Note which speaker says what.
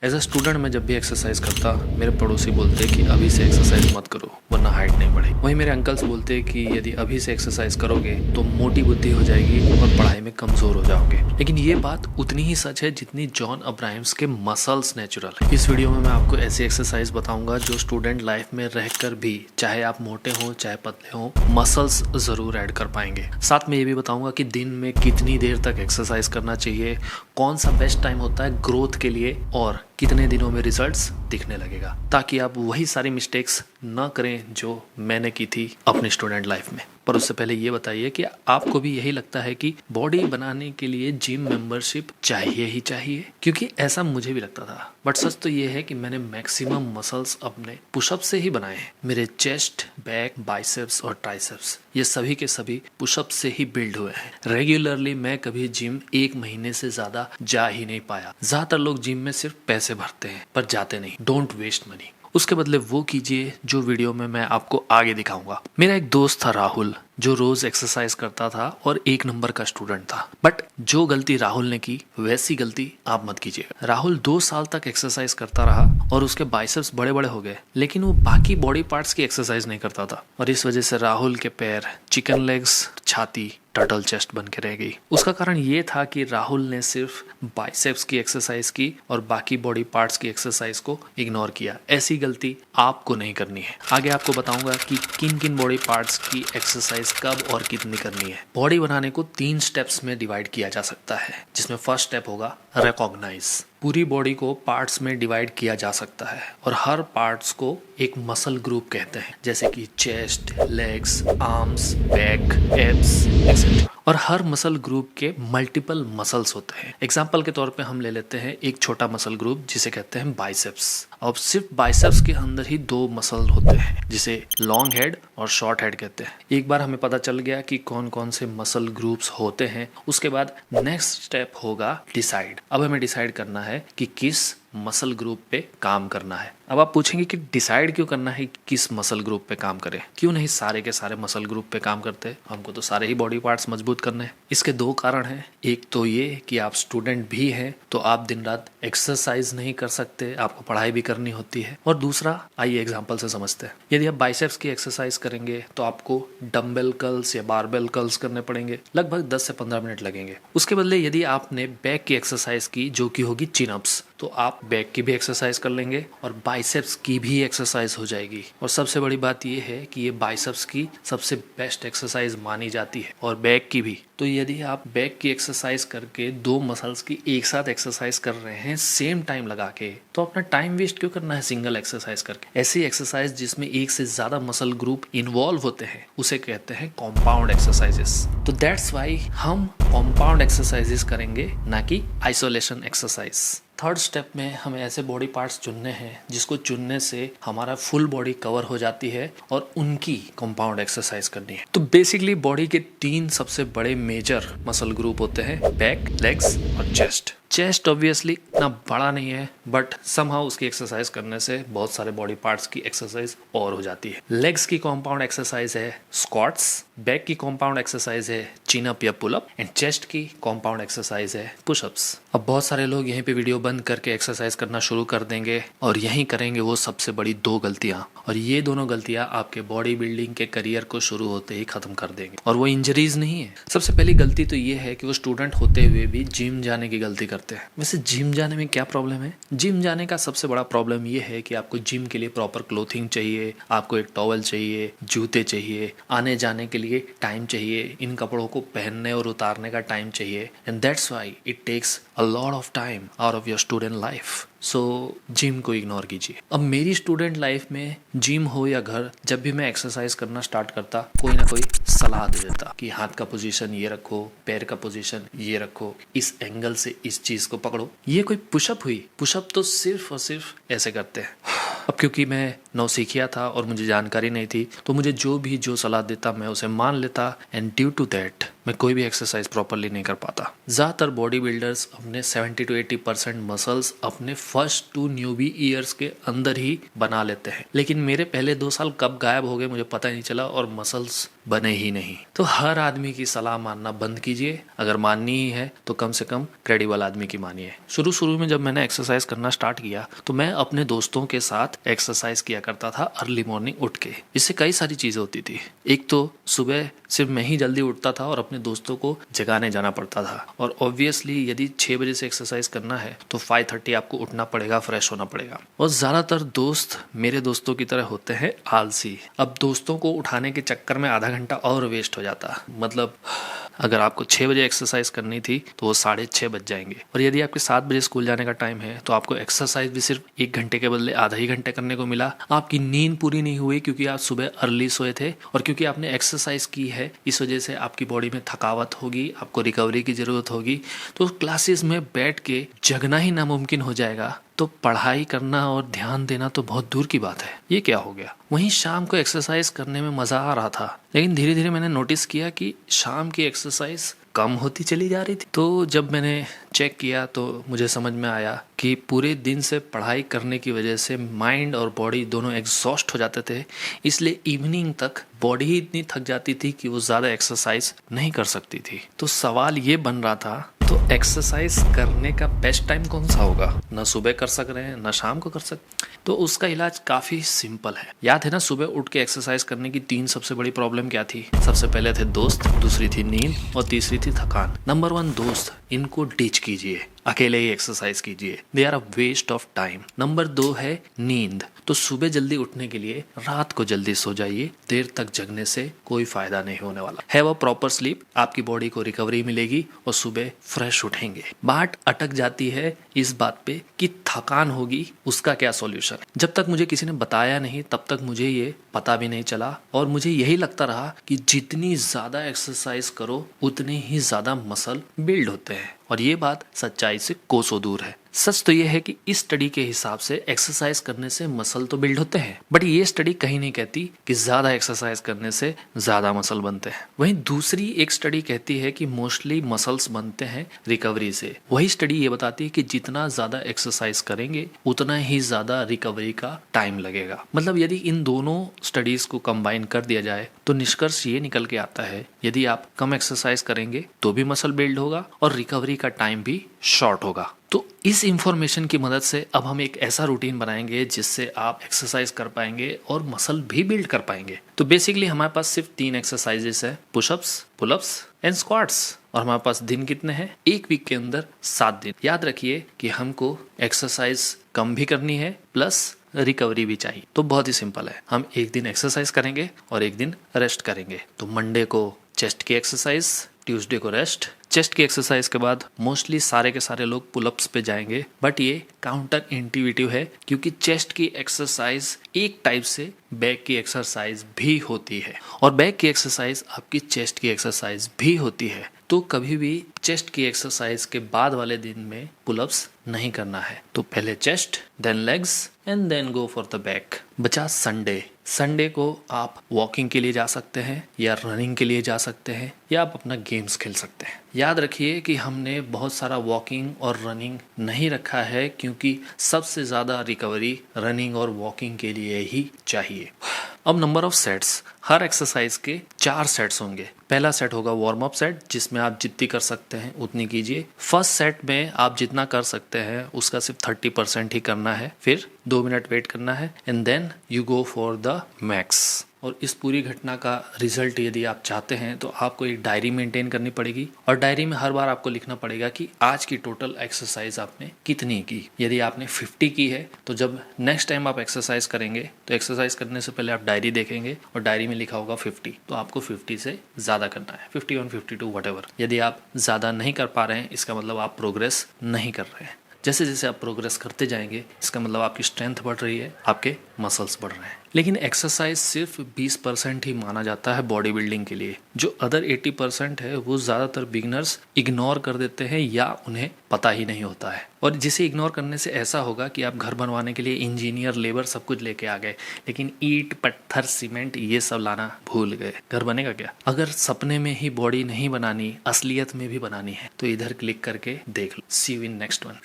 Speaker 1: As a student मैं जब भी एक्सरसाइज करता मेरे पड़ोसी बोलते कि अभी से एक्सरसाइज मत करो वरना हाइट नहीं बढ़ेगी। वहीं मेरे अंकल्स बोलते कि यदि अभी से एक्सरसाइज करोगे तो मोटी बुद्धि हो जाएगी और पढ़ाई में कमजोर हो जाओगे। लेकिन ये बात उतनी ही सच है जितनी जॉन अब्राहम्स के मसल्स नेचुरल है। इस वीडियो में मैं आपको ऐसी एक्सरसाइज बताऊंगा जो स्टूडेंट लाइफ में रहकर भी, चाहे आप मोटे हो चाहे पतले हो, मसल्स जरूर ऐड कर पाएंगे। साथ में ये भी बताऊंगा कि दिन में कितनी देर तक एक्सरसाइज करना चाहिए, कौन सा बेस्ट टाइम होता है ग्रोथ के लिए और कितने दिनों में रिजल्ट्स दिखने लगेगा, ताकि आप वही सारी मिस्टेक्स ना करें जो मैंने की थी अपनी स्टूडेंट लाइफ में। पर उससे पहले ये बताइए कि आपको भी यही लगता है कि बॉडी बनाने के लिए जिम मेंबरशिप चाहिए ही चाहिए? क्योंकि ऐसा मुझे भी लगता था, बट सच तो ये है कि मैंने मैक्सिमम मसल्स अपने पुशअप से ही बनाए हैं। मेरे चेस्ट, बैक, बाइसेप्स और ट्राइसेप्स ये सभी के सभी पुशअप से ही बिल्ड हुए हैं। रेगुलरली मैं कभी जिम 1 महीने से ज्यादा जा ही नहीं पाया। ज्यादातर लोग जिम में सिर्फ पैसे भरते हैं पर जाते नहीं। डोंट वेस्ट मनी, उसके बदले वो कीजिए जो वीडियो में मैं आपको आगे दिखाऊंगा। मेरा एक दोस्त था राहुल, जो रोज एक्सरसाइज करता था और 1 नंबर का स्टूडेंट था। बट जो गलती राहुल ने की वैसी गलती आप मत कीजिएगा। राहुल 2 साल तक एक्सरसाइज करता रहा और उसके बाइसेप्स बड़े बड़े हो गए, लेकिन वो बाकी बॉडी पार्ट्स की एक्सरसाइज नहीं करता था और इस वजह से राहुल के पैर चिकन लेग्स, छाती टर्टल चेस्ट बन के रह गई। उसका कारण ये था कि राहुल ने सिर्फ बाइसेप्स की एक्सरसाइज की और बाकी बॉडी पार्ट्स की एक्सरसाइज को इग्नोर किया। ऐसी गलती आपको नहीं करनी है। आगे आपको बताऊंगा कि किन किन बॉडी पार्ट्स की एक्सरसाइज कब और कितनी करनी है। बॉडी बनाने को 3 स्टेप्स में डिवाइड किया जा सकता है, जिसमें फर्स्ट स्टेप होगा रिकॉग्नाइज। पूरी बॉडी को पार्ट्स में डिवाइड किया जा सकता है और हर पार्ट्स को एक मसल ग्रुप कहते हैं, जैसे कि chest, legs, arms, back, abs etcetera. और हर मसल ग्रुप के मल्टीपल मसल्स होते हैं। एग्जांपल के तौर पे हम ले लेते हैं एक छोटा मसल ग्रुप जिसे कहते हैं बाइसेप्स। अब सिर्फ बाइसेप्स के अंदर ही 2 मसल होते हैं जिसे लॉन्ग हेड और शॉर्ट हेड कहते हैं। एक बार हमें पता चल गया कि कौन कौन से मसल ग्रुप्स होते हैं, उसके बाद नेक्स्ट स्टेप होगा डिसाइड। अब हमें डिसाइड करना है कि किस मसल ग्रुप पे काम करना है। अब आप पूछेंगे कि डिसाइड क्यों करना है किस मसल ग्रुप पे काम करें, क्यों नहीं सारे के सारे मसल ग्रुप पे काम करते? हमको तो सारे ही बॉडी पार्ट्स मजबूत करने हैं। इसके 2 कारण हैं। एक तो ये कि आप स्टूडेंट भी हैं तो आप दिन रात एक्सरसाइज नहीं कर सकते, आपको पढ़ाई भी करनी होती है। और दूसरा, आइए एग्जाम्पल से समझते हैं। यदि आप बाइसेप्स की एक्सरसाइज करेंगे तो आपको डम्बल कर्ल्स या बारबेल कर्ल्स करने पड़ेंगे, लगभग 10 से 15 मिनट लगेंगे। उसके बदले यदि आपने बैक की एक्सरसाइज की जो कि होगी चिन अप्स, तो आप बैक की भी एक्सरसाइज कर लेंगे और बाइसेप्स की भी एक्सरसाइज हो जाएगी। और सबसे बड़ी बात यह है कि ये बाइसेप्स की सबसे बेस्ट एक्सरसाइज मानी जाती है और बैक की भी। तो यदि आप बैक की एक्सरसाइज करके 2 मसल्स की एक साथ एक्सरसाइज कर रहे हैं सेम टाइम लगा के, तो अपना टाइम वेस्ट क्यों करना है सिंगल एक्सरसाइज करके? ऐसी एक्सरसाइज जिसमें एक से ज्यादा मसल ग्रुप इन्वॉल्व होते हैं उसे कहते हैं कॉम्पाउंड एक्सरसाइजेस। तो दैट्स वाई हम कॉम्पाउंड एक्सरसाइजेस करेंगे, ना कि आइसोलेशन एक्सरसाइज। थर्ड स्टेप में हमें ऐसे बॉडी पार्ट्स चुनने हैं जिसको चुनने से हमारा फुल बॉडी कवर हो जाती है और उनकी कंपाउंड एक्सरसाइज करनी है। तो बेसिकली बॉडी के 3 सबसे बड़े मेजर मसल ग्रुप होते हैं, बैक, लेग्स और चेस्ट। चेस्ट ऑब्वियसली इतना बड़ा नहीं है, बट समहाउ उसकी एक्सरसाइज करने से बहुत सारे बॉडी पार्ट्स की एक्सरसाइज और हो जाती है। लेग्स की कंपाउंड एक्सरसाइज है स्क्वाट्स, बैक की कंपाउंड एक्सरसाइज है चिन अप या पुल अप एंड चेस्ट की कंपाउंड एक्सरसाइज है पुश अप्स। अब बहुत सारे लोग यहीं पे वीडियो बंद करके एक्सरसाइज करना शुरू कर देंगे और यहीं करेंगे वो सबसे बड़ी 2 गलतियां, और ये दोनों गलतियां आपके बॉडी बिल्डिंग के करियर को शुरू होते ही खत्म कर देंगे। और वो इंजरीज नहीं है। सबसे पहली गलती तो ये है कि वो स्टूडेंट होते हुए भी जिम जाने की गलती करते हैं। वैसे जिम जाने में क्या प्रॉब्लम है? जिम जाने का सबसे बड़ा प्रॉब्लम ये है कि आपको जिम के लिए प्रॉपर क्लोथिंग चाहिए, आपको एक टॉवल चाहिए, जूते चाहिए, आने जाने के लिए टाइम चाहिए, इन कपड़ों को पहनने और उतारने का टाइम चाहिए, and that's why it takes a lot of time out of your student life. So gym को इग्नोर कीजिए। अब मेरी स्टूडेंट लाइफ में जिम हो या घर, जब भी मैं एक्सरसाइज करना स्टार्ट करता कोई ना कोई सलाह दे देता कि हाथ का पोजीशन ये रखो, पैर का पोजीशन ये रखो, इस एंगल से इस चीज को पकड़ो। ये कोई पुशअप हुई? पुशअप तो सिर्फ और सिर्फ ऐसे करते हैं। अब क्योंकि मैं नौसिखिया था और मुझे जानकारी नहीं थी, तो मुझे जो सलाह देता मैं उसे मान लेता, एंड ड्यू टू दैट मैं कोई भी एक्सरसाइज प्रॉपरली नहीं कर पाता। ज़्यादातर बॉडी बिल्डर्स अपने 70 to 80% मसल्स अपने फर्स्ट 2 न्यूबी ईयर्स के अंदर ही बना लेते हैं, लेकिन मेरे पहले 2 साल कब गायब हो गए मुझे पता ही नहीं चला और मसल्स बने ही नहीं। तो हर आदमी की सलाह मानना बंद कीजिए, अगर माननी ही है तो कम से कम क्रेडिबल आदमी की मानिए। शुरू में जब मैंने एक्सरसाइज करना स्टार्ट किया तो मैं अपने दोस्तों के साथ एक्सरसाइज किया करता था अर्ली मॉर्निंग उठ के। इससे कई सारी चीजें होती थी। एक तो सुबह सिर्फ मैं ही जल्दी उठता था और अपने दोस्तों को जगाने जाना पड़ता था, और ऑब्वियसली यदि 6 बजे से एक्सरसाइज करना है तो 5:30 आपको उठना पड़ेगा, फ्रेश होना पड़ेगा। और ज्यादातर दोस्त मेरे दोस्तों की तरह होते हैं आलसी। अब दोस्तों को उठाने के चक्कर में आधा घंटा और वेस्ट हो जाता। मतलब अगर आपको 6 बजे एक्सरसाइज करनी थी तो वो 6:30 बज जाएंगे, और यदि आपके 7 बजे स्कूल जाने का टाइम है तो आपको एक्सरसाइज भी सिर्फ 1 घंटे के बदले आधा ही घंटे करने को मिला। आपकी नींद पूरी नहीं हुई क्योंकि आप सुबह अर्ली सोए थे, और क्योंकि आपने एक्सरसाइज की है इस वजह से आपकी बॉडी में थकावट होगी, आपको रिकवरी की जरूरत होगी। तो क्लासेस में बैठ के जगना ही नामुमकिन हो जाएगा, तो पढ़ाई करना और ध्यान देना तो बहुत दूर की बात है। ये क्या हो गया। वहीं शाम को एक्सरसाइज करने में मजा आ रहा था, लेकिन धीरे धीरे मैंने नोटिस किया कि शाम की एक्सरसाइज कम होती चली जा रही थी। तो जब मैंने चेक किया तो मुझे समझ में आया कि पूरे दिन से पढ़ाई करने की वजह से माइंड और बॉडी दोनों एग्जॉस्ट हो जाते थे, इसलिए इवनिंग तक बॉडी ही इतनी थक जाती थी कि वो ज़्यादा एक्सरसाइज नहीं कर सकती थी। तो सवाल ये बन रहा था, तो एक्सरसाइज करने का बेस्ट टाइम कौन सा होगा। ना सुबह कर सक रहे हैं ना शाम को कर सकते, तो उसका इलाज काफ़ी सिंपल है। याद है ना, सुबह उठ के एक्सरसाइज करने की 3 सबसे बड़ी प्रॉब्लम क्या थी। सबसे पहले थे दोस्त, दूसरी थी नींद और तीसरी थी थकान। नंबर 1 दोस्त, इनको डिच कीजिए, अकेले ही एक्सरसाइज कीजिए, they are a waste of time. Number 2 है नींद, तो सुबह जल्दी उठने के लिए रात को जल्दी सो जाइए, देर तक जगने से कोई फायदा नहीं होने वाला। हैव अ प्रॉपर स्लीप, आपकी बॉडी को रिकवरी मिलेगी और सुबह फ्रेश उठेंगे। बात अटक जाती है इस बात पे कि थकान होगी, उसका क्या सॉल्यूशन। जब तक मुझे किसी ने बताया नहीं तब तक मुझे ये पता भी नहीं चला, और मुझे यही लगता रहा कि जितनी ज्यादा एक्सरसाइज करो उतने ही ज्यादा मसल बिल्ड होते हैं, और ये बात सच्चाई से कोसों दूर है। सच तो ये है कि इस स्टडी के हिसाब से एक्सरसाइज करने से मसल तो बिल्ड होते हैं, बट ये स्टडी कहीं नहीं कहती कि ज्यादा एक्सरसाइज करने से ज्यादा मसल बनते हैं। वहीं दूसरी एक स्टडी कहती है कि मोस्टली मसल्स बनते हैं रिकवरी से। वही स्टडी ये बताती है कि जितना ज्यादा एक्सरसाइज करेंगे उतना ही ज्यादा रिकवरी का टाइम लगेगा। मतलब यदि इन दोनों स्टडीज को कंबाइन कर दिया जाए तो निष्कर्ष ये निकल के आता है, यदि आप कम एक्सरसाइज करेंगे तो भी मसल बिल्ड होगा और रिकवरी का टाइम भी शॉर्ट होगा। तो इस इंफॉर्मेशन की मदद से अब हम एक ऐसा रूटीन बनाएंगे जिससे आप एक्सरसाइज कर पाएंगे और मसल भी बिल्ड कर पाएंगे। तो बेसिकली हमारे पास सिर्फ 3 एक्सरसाइजेस है, पुशअप्स, पुलअप्स एंड स्क्वाट्स, और हमारे पास दिन कितने हैं, एक वीक के अंदर 7 दिन। याद रखिए कि हमको एक्सरसाइज कम भी करनी है प्लस रिकवरी भी चाहिए। तो बहुत ही सिंपल है, हम एक दिन एक्सरसाइज करेंगे और एक दिन रेस्ट करेंगे। तो मंडे को चेस्ट की एक्सरसाइज, ट्यूसडे को रेस्ट। चेस्ट की एक्सरसाइज के बाद मोस्टली सारे के सारे लोग पुलअप्स पे जाएंगे, बट ये काउंटर इंट्यूटिव है क्योंकि चेस्ट की एक्सरसाइज एक टाइप से बैक की एक्सरसाइज भी होती है, और बैक की एक्सरसाइज आपकी चेस्ट की एक्सरसाइज भी होती है। तो कभी भी चेस्ट की एक्सरसाइज के बाद वाले दिन में पुलअप्स नहीं करना है। तो पहले chest, then legs and then go for the back. बचा संडे। संडे को आप वॉकिंग के लिए जा सकते हैं या रनिंग के लिए जा सकते हैं या आप अपना गेम्स खेल सकते हैं। याद रखिए कि हमने बहुत सारा वॉकिंग और रनिंग नहीं रखा है क्योंकि सबसे ज़्यादा रिकवरी रनिंग और वॉकिंग के लिए ही चाहिए। अब number of sets, her exercise के 4 सेट्स होंगे। पहला सेट होगा वार्म अप सेट, जिसमें आप जितनी कर सकते हैं उतनी कीजिए। फर्स्ट सेट में आप जितना कर सकते हैं उसका सिर्फ 30% ही करना है, फिर 2 मिनट वेट करना है and then you go for the max. और इस पूरी घटना का रिजल्ट यदि आप चाहते हैं तो आपको एक डायरी मेंटेन करनी पड़ेगी, और डायरी में हर बार आपको लिखना पड़ेगा कि आज की टोटल एक्सरसाइज आपने कितनी की। यदि आपने 50 की है तो जब नेक्स्ट टाइम आप एक्सरसाइज करेंगे तो एक्सरसाइज करने से पहले आप डायरी देखेंगे और डायरी में लिखा होगा 50, तो आपको 50 से ज़्यादा करना है, 51, 52 व्हाटएवर। यदि आप ज़्यादा नहीं कर पा रहे हैं इसका मतलब आप प्रोग्रेस नहीं कर रहे हैं। जैसे जैसे आप प्रोग्रेस करते जाएंगे इसका मतलब आपकी स्ट्रेंथ बढ़ रही है, आपके मसल्स बढ़ रहे हैं। लेकिन एक्सरसाइज सिर्फ 20% ही माना जाता है बॉडी बिल्डिंग के लिए। जो अदर 80% है वो ज़्यादातर बिगनर्स इग्नोर कर देते हैं या उन्हें पता ही नहीं होता है। और जिसे इग्नोर करने से ऐसा होगा कि आप घर बनवाने के लिए इंजीनियर, लेबर सब कुछ लेके आ गए, लेकिन ईंट, पत्थर, सीमेंट ये सब लाना भूल गए। घर बनेगा क्या? अगर सपने में ही बॉडी नहीं बनानी, असलियत में भी बनानी है तो इधर क्लिक करके देख लो। सी यू इन नेक्स्ट वन।